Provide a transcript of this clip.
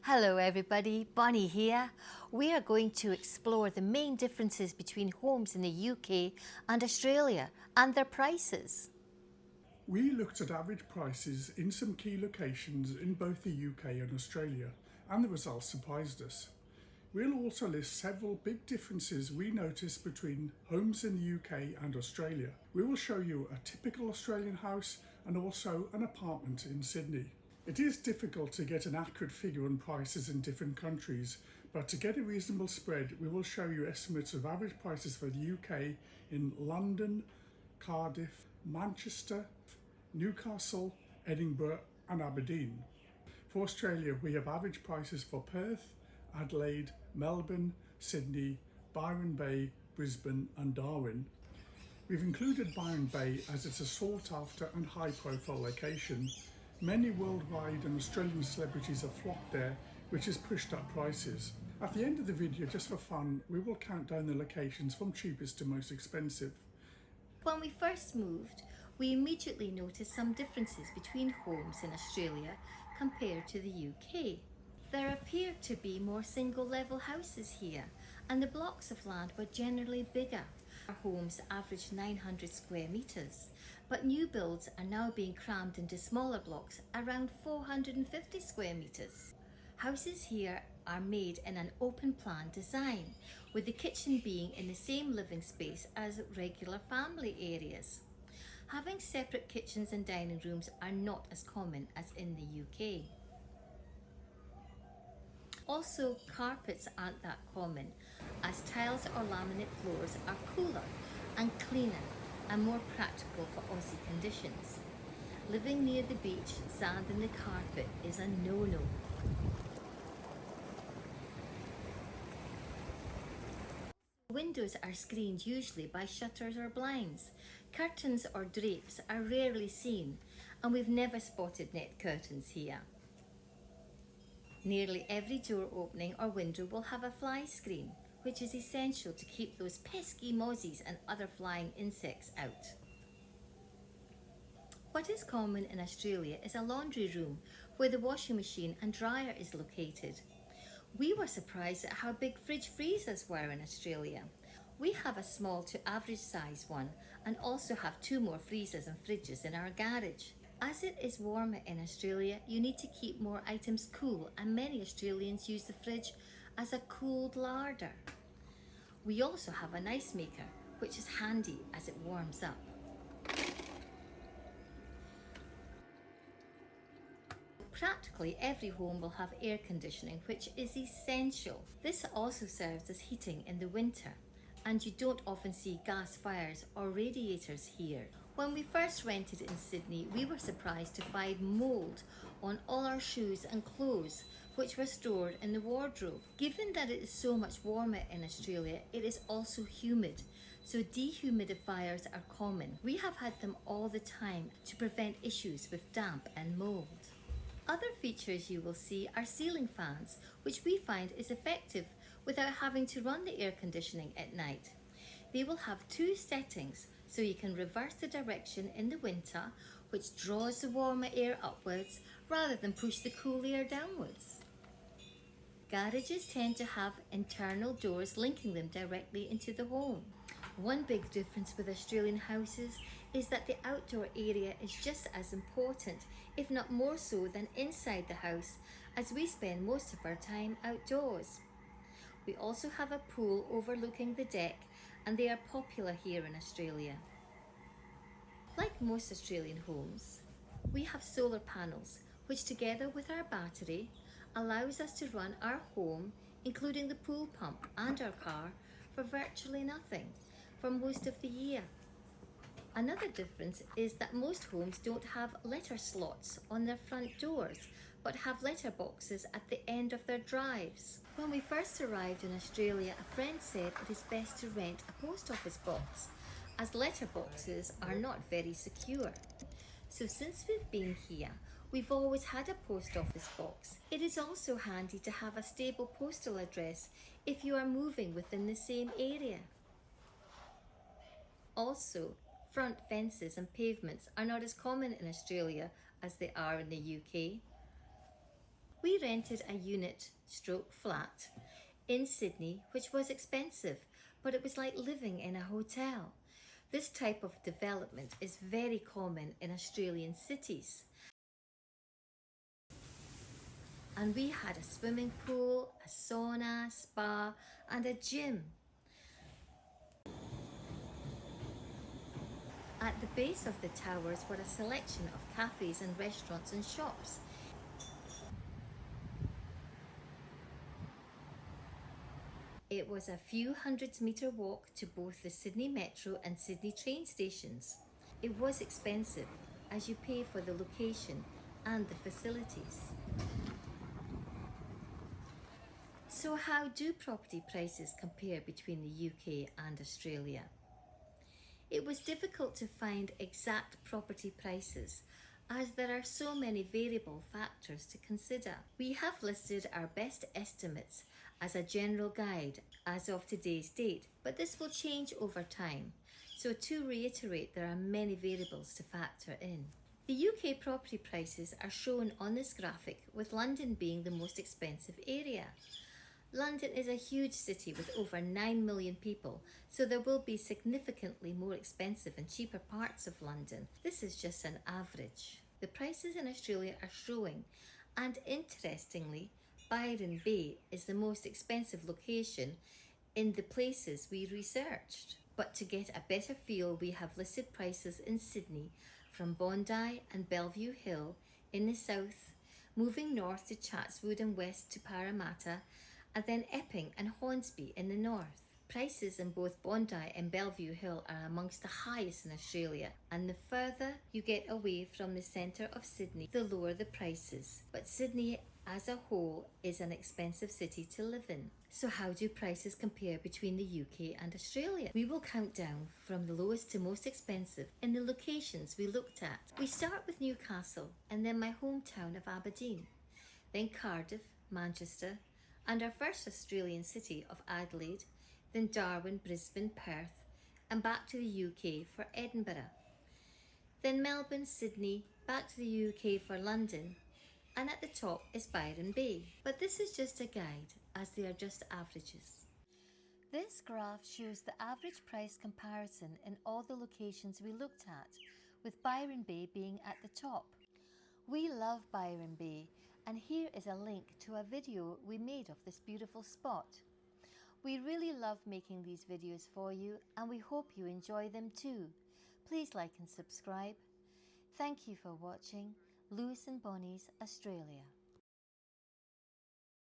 Hello everybody, Bonnie here. We are going to explore the main differences between homes in the UK and Australia and their prices. We looked at average prices in some key locations in both the UK and Australia, and the results surprised us. We'll also list several big differences we noticed between homes in the UK and Australia. We will show you a typical Australian house and also an apartment in Sydney. It is difficult to get an accurate figure on prices in different countries, but to get a reasonable spread, we will show you estimates of average prices for the UK in London, Cardiff, Manchester, Newcastle, Edinburgh and Aberdeen. For Australia, we have average prices for Perth, Adelaide, Melbourne, Sydney, Byron Bay, Brisbane and Darwin. We've included Byron Bay as it's a sought after and high profile location. Many worldwide and Australian celebrities have flocked there, which has pushed up prices. At the end of the video, just for fun, we will count down the locations from cheapest to most expensive. When we first moved, we immediately noticed some differences between homes in Australia compared to the UK. There appeared to be more single level houses here, and the blocks of land were generally bigger. Our homes averaged 900 square metres, but new builds are now being crammed into smaller blocks around 450 square metres. Houses here are made in an open plan design, with the kitchen being in the same living space as regular family areas. Having separate kitchens and dining rooms are not as common as in the UK. Also, carpets aren't that common, as tiles or laminate floors are cooler and cleaner and more practical for Aussie conditions. Living near the beach, sand in the carpet is a no-no. Windows are screened usually by shutters or blinds. Curtains or drapes are rarely seen, and we've never spotted net curtains here. Nearly every door opening or window will have a fly screen, which is essential to keep those pesky mozzies and other flying insects out. What is common in Australia is a laundry room where the washing machine and dryer is located. We were surprised at how big fridge freezers were in Australia. We have a small to average size one and also have 2 more freezers and fridges in our garage. As it is warmer in Australia, you need to keep more items cool, and many Australians use the fridge as a cooled larder. We also have an ice maker, which is handy as it warms up. Practically every home will have air conditioning, which is essential. This also serves as heating in the winter, and you don't often see gas fires or radiators here. When we first rented in Sydney, we were surprised to find mould on all our shoes and clothes, which were stored in the wardrobe. Given that it is so much warmer in Australia, it is also humid, so dehumidifiers are common. We have had them all the time to prevent issues with damp and mould. Other features you will see are ceiling fans, which we find is effective without having to run the air conditioning at night. They will have 2 settings, so you can reverse the direction in the winter, which draws the warmer air upwards rather than push the cool air downwards. Garages tend to have internal doors linking them directly into the home. One big difference with Australian houses is that the outdoor area is just as important, if not more so than inside the house, as we spend most of our time outdoors. We also have a pool overlooking the deck, and they are popular here in Australia. Like most Australian homes, we have solar panels, which together with our battery allows us to run our home, including the pool pump and our car, for virtually nothing for most of the year. Another difference is that most homes don't have letter slots on their front doors, but have letter boxes at the end of their drives. When we first arrived in Australia, a friend said it is best to rent a post office box, as letter boxes are not very secure. So since we've been here, we've always had a post office box. It is also handy to have a stable postal address if you are moving within the same area. Also, front fences and pavements are not as common in Australia as they are in the UK. We rented a unit stroke flat in Sydney, which was expensive, but it was like living in a hotel. This type of development is very common in Australian cities. And we had a swimming pool, a sauna, spa, and a gym. At the base of the towers were a selection of cafes and restaurants and shops. It was a few hundred-metre walk to both the Sydney Metro and Sydney train stations. It was expensive, as you pay for the location and the facilities. So how do property prices compare between the UK and Australia? It was difficult to find exact property prices as there are so many variable factors to consider. We have listed our best estimates as a general guide as of today's date, but this will change over time. So to reiterate, there are many variables to factor in. The UK property prices are shown on this graphic, with London being the most expensive area. London is a huge city with over 9 million people, so there will be significantly more expensive and cheaper parts of London. This is just an average. The prices in Australia are showing, and interestingly, Byron Bay is the most expensive location in the places we researched. But to get a better feel, we have listed prices in Sydney from Bondi and Bellevue Hill in the south, moving north to Chatswood and west to Parramatta, and then Epping and Hornsby in the north. Prices in both Bondi and Bellevue Hill are amongst the highest in Australia, and the further you get away from the centre of Sydney, the lower the prices. But Sydney as a whole is an expensive city to live in. So how do prices compare between the UK and Australia? We will count down from the lowest to most expensive in the locations we looked at. We start with Newcastle and then my hometown of Aberdeen, then Cardiff, Manchester, and our first Australian city of Adelaide, then Darwin, Brisbane, Perth, and back to the UK for Edinburgh. Then Melbourne, Sydney, back to the UK for London, and at the top is Byron Bay. But this is just a guide, as they are just averages. This graph shows the average price comparison in all the locations we looked at, with Byron Bay being at the top. We love Byron Bay, and here is a link to a video we made of this beautiful spot. We really love making these videos for you, and we hope you enjoy them too. Please like and subscribe. Thank you for watching Lewis and Bonnie's Australia.